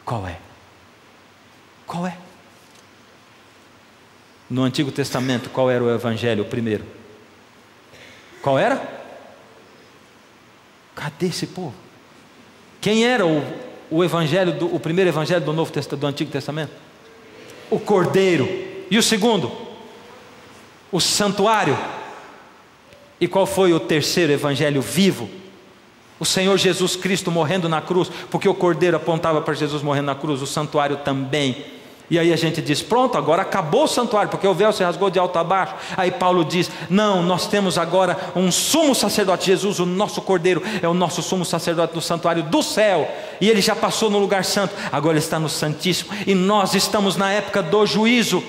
Qual é? Qual é? No Antigo Testamento, qual era o evangelho, o primeiro? Qual era? Cadê esse povo? Quem era o evangelho, o primeiro evangelho do do Antigo Testamento? O Cordeiro. E o segundo? O santuário. E qual foi o terceiro evangelho vivo? O Senhor Jesus Cristo morrendo na cruz, porque o Cordeiro apontava para Jesus morrendo na cruz, o santuário também. E aí a gente diz: pronto, agora acabou o santuário, porque o véu se rasgou de alto a baixo. Aí Paulo diz: não, nós temos agora um sumo sacerdote. Jesus, o nosso Cordeiro, é o nosso sumo sacerdote do santuário do céu, e ele já passou no lugar santo, agora ele está no Santíssimo, e nós estamos na época do juízo.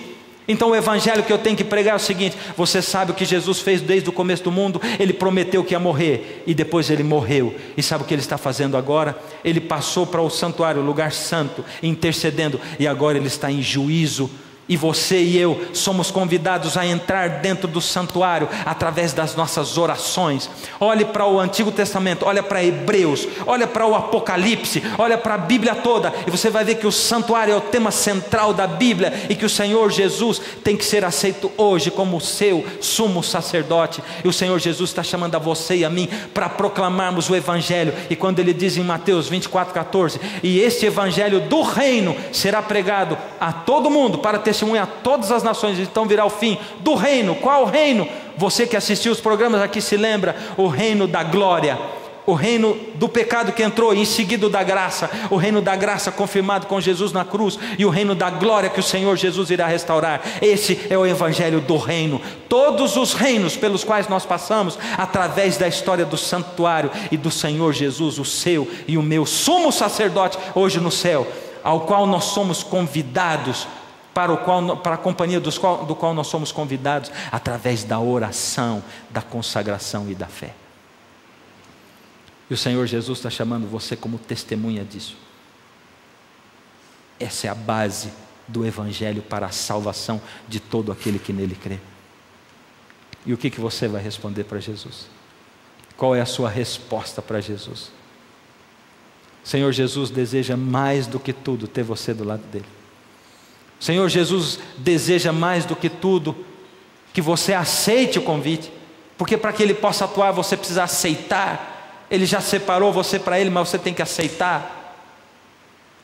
Então o evangelho que eu tenho que pregar é o seguinte: você sabe o que Jesus fez desde o começo do mundo? Ele prometeu que ia morrer, e depois ele morreu. E sabe o que ele está fazendo agora? Ele passou para o santuário, o lugar santo, intercedendo, e agora ele está em juízo. E você e eu somos convidados a entrar dentro do santuário através das nossas orações. Olhe para o Antigo Testamento, olha para Hebreus, olha para o Apocalipse, olha para a Bíblia toda, e você vai ver que o santuário é o tema central da Bíblia, e que o Senhor Jesus tem que ser aceito hoje como o seu sumo sacerdote. E o Senhor Jesus está chamando a você e a mim para proclamarmos o evangelho. E quando ele diz em Mateus 24:14: e este evangelho do reino será pregado a todo mundo para testemunha a todas as nações, então virá o fim do reino. Qual reino? Você que assistiu os programas aqui se lembra: o reino da glória, o reino do pecado que entrou, e em seguida da graça, o reino da graça confirmado com Jesus na cruz, e o reino da glória que o Senhor Jesus irá restaurar. Esse é o evangelho do reino. Todos os reinos pelos quais nós passamos, através da história do santuário e do Senhor Jesus, o seu e o meu sumo sacerdote hoje no céu, ao qual nós somos convidados, para a companhia do qual nós somos convidados através da oração, da consagração e da fé. E o Senhor Jesus está chamando você como testemunha disso. Essa é a base do evangelho para a salvação de todo aquele que nele crê. E o que você vai responder para Jesus? Qual é a sua resposta para Jesus? O Senhor Jesus deseja mais do que tudo ter você do lado dele. O Senhor Jesus deseja mais do que tudo que você aceite o convite, porque para que Ele possa atuar você precisa aceitar. Ele já separou você para Ele, mas você tem que aceitar.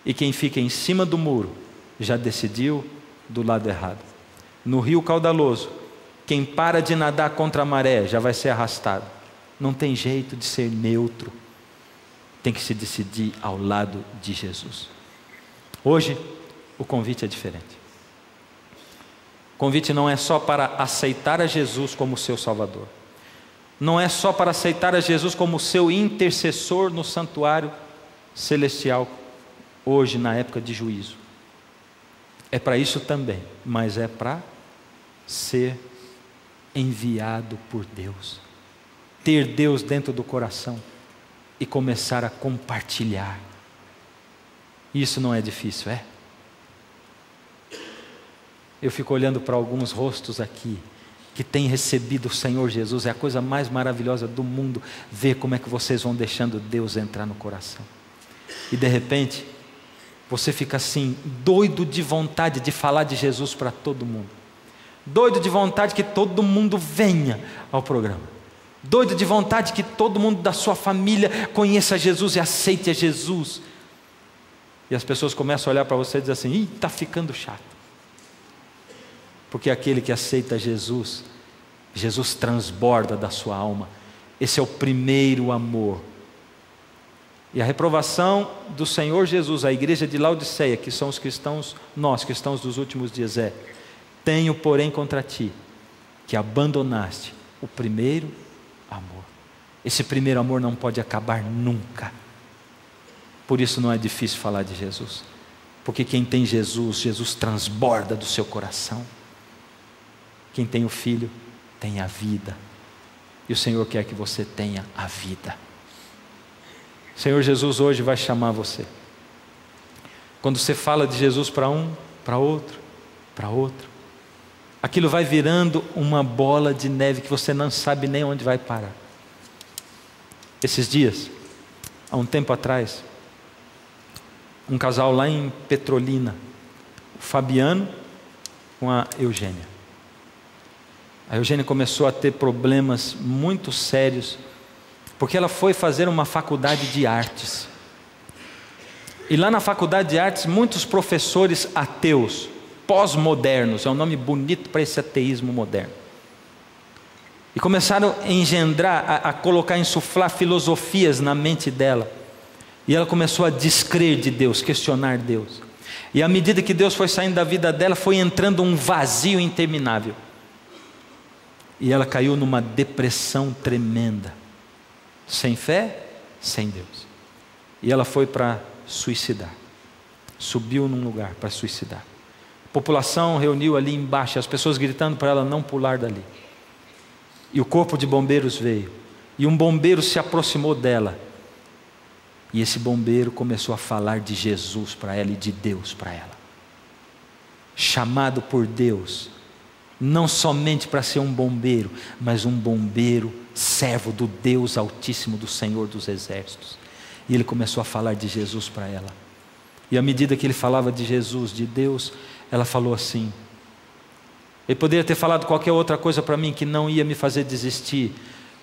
E quem fica em cima do muro já decidiu do lado errado. No rio caudaloso, quem para de nadar contra a maré já vai ser arrastado. Não tem jeito de ser neutro, tem que se decidir ao lado de Jesus. Hoje o convite é diferente. O convite não é só para aceitar a Jesus como seu Salvador. Não é só para aceitar a Jesus como seu intercessor no santuário celestial, hoje na época de juízo. É para isso também, mas é para ser enviado por Deus. Ter Deus dentro do coração e começar a compartilhar. Isso não é difícil, é? Eu fico olhando para alguns rostos aqui que têm recebido o Senhor Jesus. É a coisa mais maravilhosa do mundo ver como é que vocês vão deixando Deus entrar no coração. E de repente você fica assim, doido de vontade de falar de Jesus para todo mundo, doido de vontade que todo mundo venha ao programa, doido de vontade que todo mundo da sua família conheça Jesus e aceite a Jesus. E as pessoas começam a olhar para você e dizer assim: ih, está ficando chato. Porque aquele que aceita Jesus, Jesus transborda da sua alma. Esse é o primeiro amor. E a reprovação do Senhor Jesus à igreja de Laodiceia, que são os cristãos, nós cristãos dos últimos dias, é: tenho porém contra ti, que abandonaste o primeiro amor. Esse primeiro amor não pode acabar nunca. Por isso não é difícil falar de Jesus, porque quem tem Jesus, Jesus transborda do seu coração. Quem tem o Filho tem a vida, e o Senhor quer que você tenha a vida. O Senhor Jesus hoje vai chamar você. Quando você fala de Jesus para um, para outro, aquilo vai virando uma bola de neve que você não sabe nem onde vai parar. Esses dias, há um tempo atrás, um casal lá em Petrolina, o Fabiano com a Eugênia. A Eugênia começou a ter problemas muito sérios, porque ela foi fazer uma faculdade de artes. E lá na faculdade de artes, muitos professores ateus, pós-modernos, é um nome bonito para esse ateísmo moderno, e começaram a engendrar, a colocar, insuflar filosofias na mente dela. E ela começou a descrer de Deus, questionar Deus. E à medida que Deus foi saindo da vida dela, foi entrando um vazio interminável. E ela caiu numa depressão tremenda. Sem fé, sem Deus. E ela foi para suicidar. Subiu num lugar para suicidar. A população reuniu ali embaixo, as pessoas gritando para ela não pular dali. E o corpo de bombeiros veio. E um bombeiro se aproximou dela. E esse bombeiro começou a falar de Jesus para ela e de Deus para ela. Chamado por Deus, não somente para ser um bombeiro, mas um bombeiro servo do Deus Altíssimo, do Senhor dos Exércitos. E ele começou a falar de Jesus para ela. E à medida que ele falava de Jesus, de Deus, ela falou assim: ele poderia ter falado qualquer outra coisa para mim que não ia me fazer desistir,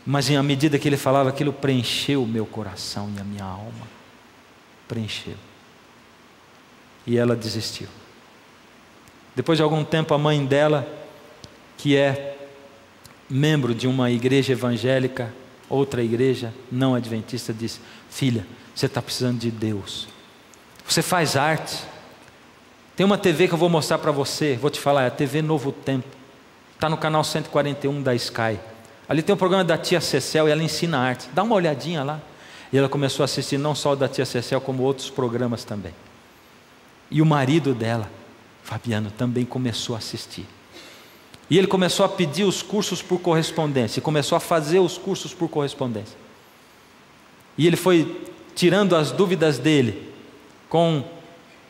mas à medida que ele falava, aquilo preencheu o meu coração e a minha alma. Preencheu. E ela desistiu. Depois de algum tempo, a mãe dela, que é membro de uma igreja evangélica, outra igreja não adventista, disse: filha, você está precisando de Deus. Você faz arte. Tem uma TV que eu vou mostrar para você, vou te falar, é a TV Novo Tempo. Está no canal 141 da Sky. Ali tem um programa da tia Cecel e ela ensina arte. Dá uma olhadinha lá. E ela começou a assistir não só o da tia Cecel, como outros programas também. E o marido dela, Fabiano, também começou a assistir. E ele começou a pedir os cursos por correspondência. E começou a fazer os cursos por correspondência. E ele foi tirando as dúvidas dele com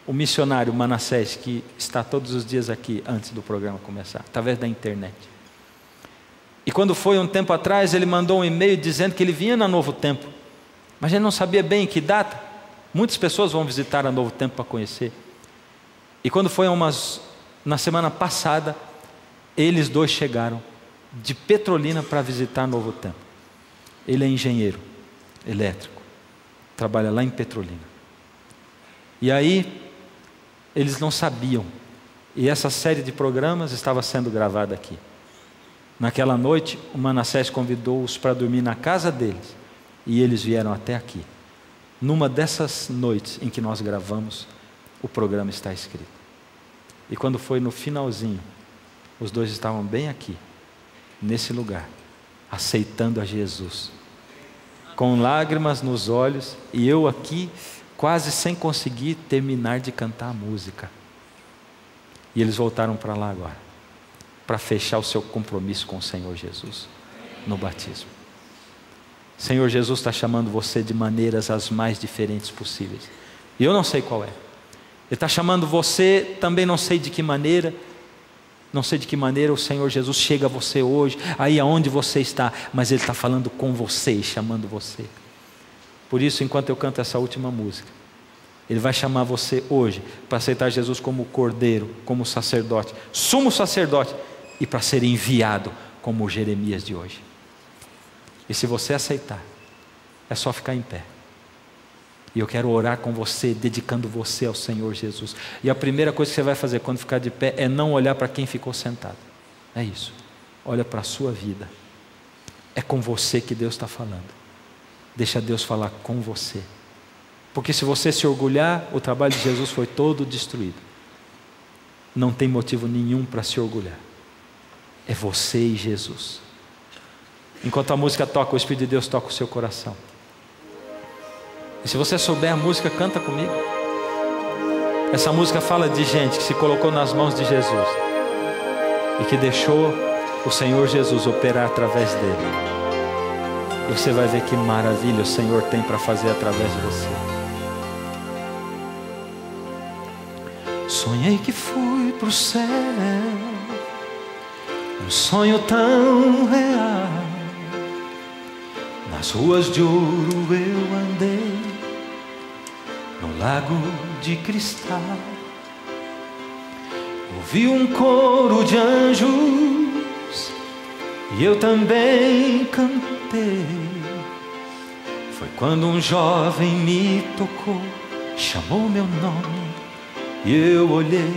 o missionário Manassés, que está todos os dias aqui antes do programa começar, através da internet. E quando foi um tempo atrás, ele mandou um e-mail dizendo que ele vinha na Novo Tempo, mas ele não sabia bem em que data. Muitas pessoas vão visitar a Novo Tempo para conhecer. E quando foi na semana passada, eles dois chegaram de Petrolina para visitar a Novo Tempo. Ele é engenheiro elétrico, trabalha lá em Petrolina. E aí, eles não sabiam, e essa série de programas estava sendo gravada aqui. Naquela noite, o Manassés convidou-os para dormir na casa deles, e eles vieram até aqui. Numa dessas noites em que nós gravamos, o programa está escrito. E quando foi no finalzinho, os dois estavam bem aqui, nesse lugar, aceitando a Jesus, com lágrimas nos olhos, e eu aqui, quase sem conseguir terminar de cantar a música. E eles voltaram para lá agora, para fechar o seu compromisso com o Senhor Jesus, no batismo. O Senhor Jesus está chamando você de maneiras as mais diferentes possíveis. E eu não sei qual é. Ele está chamando você, também não sei de que maneira. Não sei de que maneira o Senhor Jesus chega a você hoje, aí aonde você está, mas Ele está falando com você e chamando você. Por isso, enquanto eu canto essa última música, Ele vai chamar você hoje para aceitar Jesus como cordeiro, como sacerdote, sumo sacerdote, e para ser enviado como o Jeremias de hoje. E se você aceitar, é só ficar em pé. E eu quero orar com você, dedicando você ao Senhor Jesus. E a primeira coisa que você vai fazer quando ficar de pé é não olhar para quem ficou sentado. É isso. Olha para a sua vida. É com você que Deus está falando. Deixa Deus falar com você. Porque se você se orgulhar, o trabalho de Jesus foi todo destruído. Não tem motivo nenhum para se orgulhar. É você e Jesus. Enquanto a música toca, o Espírito de Deus toca o seu coração. E se você souber a música, canta comigo. Essa música fala de gente que se colocou nas mãos de Jesus e que deixou o Senhor Jesus operar através dele. E você vai ver que maravilha o Senhor tem para fazer através de você. Sonhei que fui pro céu, um sonho tão real. Nas ruas de ouro eu andei, no lago de cristal. Ouvi um coro de anjos e eu também cantei. Foi quando um jovem me tocou, chamou meu nome e eu olhei.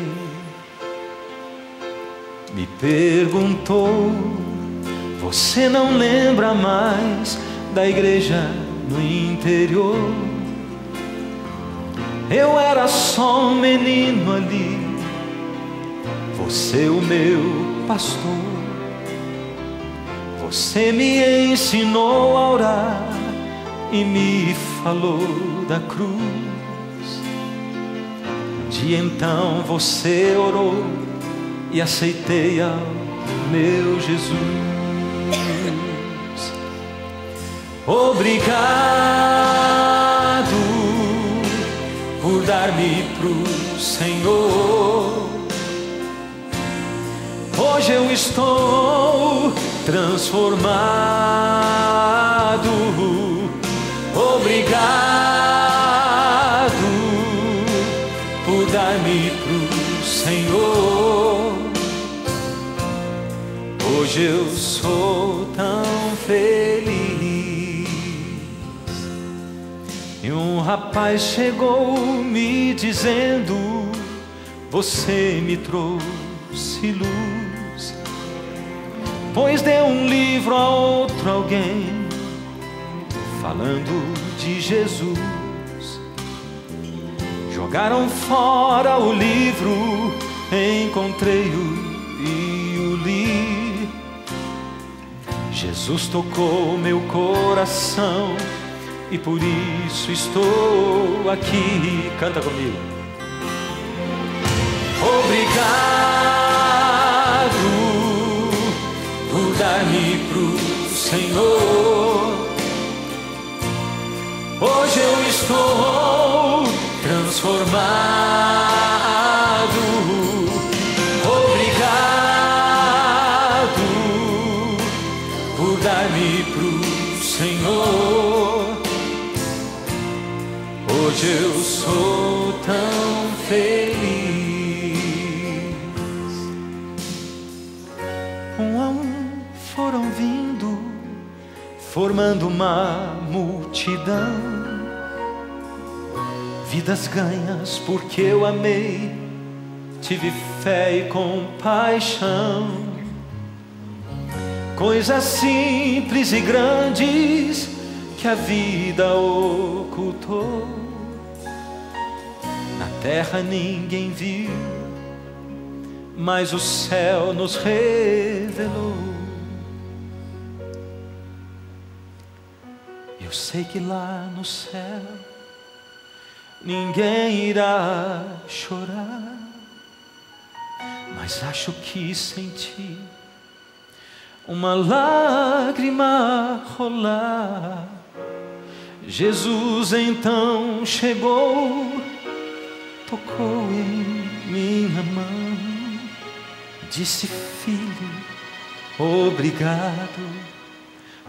Me perguntou: você não lembra mais da igreja no interior? Eu era só um menino ali, você o meu pastor. Você me ensinou a orar e me falou da cruz. Um dia então você orou e aceitei ao meu Jesus. Obrigado por dar-me pro Senhor. Hoje eu estou transformado. Obrigado por dar-me pro Senhor. Hoje eu sou tão feliz. E um rapaz chegou me dizendo: você me trouxe luz, pois deu um livro a outro alguém falando de Jesus. Jogaram fora o livro, encontrei-o e o li. Jesus tocou meu coração e por isso estou aqui. Canta comigo. Obrigado por dar-me pro Senhor. Hoje eu estou transformado. Obrigado por dar-me pro Senhor. Hoje eu sou tão feliz. Um a um foram vindo, formando uma multidão. Vidas ganhas porque eu amei, tive fé e compaixão. Coisas simples e grandes que a vida ocultou. Na terra ninguém viu, mas o céu nos revelou. Eu sei que lá no céu ninguém irá chorar, mas acho que senti uma lágrima rolar. Jesus então chegou, tocou em minha mão, disse: filho, obrigado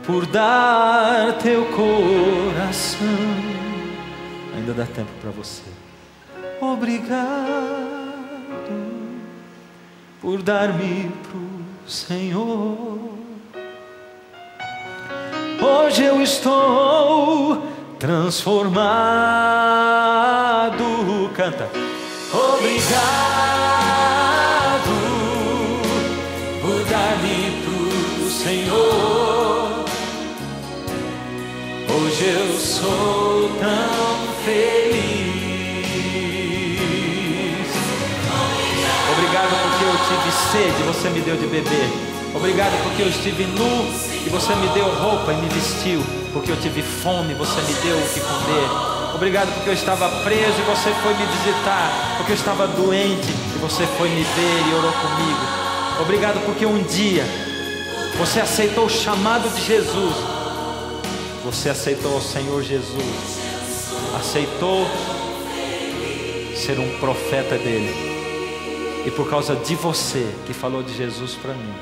por dar teu coração. Ainda dá tempo para você. Obrigado por dar-me pro Senhor. Hoje eu estou transformado. Canta. Obrigado por dar-me pro Senhor. Hoje eu sou tão feliz. Obrigado porque eu tive sede, você me deu de beber. Obrigado porque eu estive nu e você me deu roupa e me vestiu. Porque eu tive fome, você me deu o que comer. Obrigado porque eu estava preso e você foi me visitar. Porque eu estava doente e você foi me ver e orou comigo. Obrigado porque um dia você aceitou o chamado de Jesus. Você aceitou o Senhor Jesus. Aceitou ser um profeta dele. E por causa de você que falou de Jesus para mim,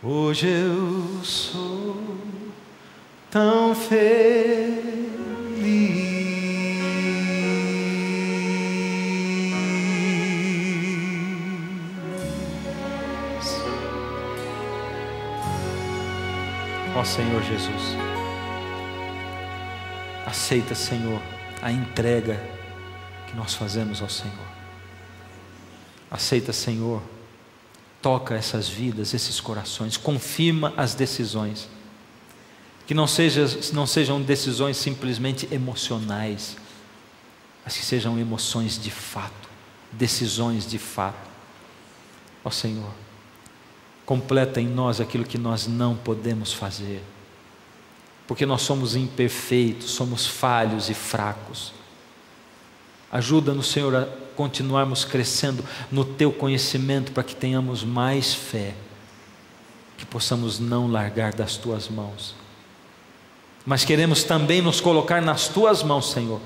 hoje eu sou tão feliz. Ó Senhor Jesus, aceita, Senhor, a entrega que nós fazemos ao Senhor. Aceita, Senhor, toca essas vidas, esses corações, confirma as decisões, que não sejam decisões simplesmente emocionais, mas que sejam emoções de fato, decisões de fato. Ó Senhor, completa em nós aquilo que nós não podemos fazer, porque nós somos imperfeitos, somos falhos e fracos. Ajuda-nos, Senhor, a continuarmos crescendo no Teu conhecimento, para que tenhamos mais fé, que possamos não largar das Tuas mãos. Mas queremos também nos colocar nas Tuas mãos, Senhor,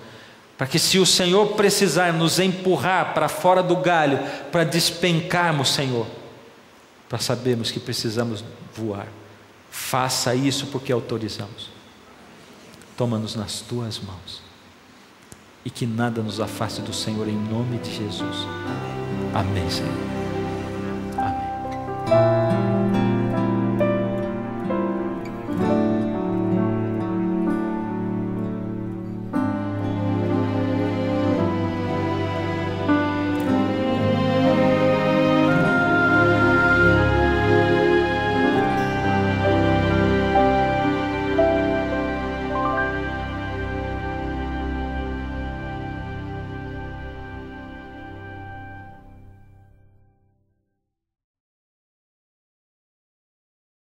para que, se o Senhor precisar nos empurrar para fora do galho, para despencarmos, Senhor, para sabermos que precisamos voar, faça isso, porque autorizamos. Toma-nos nas Tuas mãos, e que nada nos afaste do Senhor, em nome de Jesus. Amém, Senhor.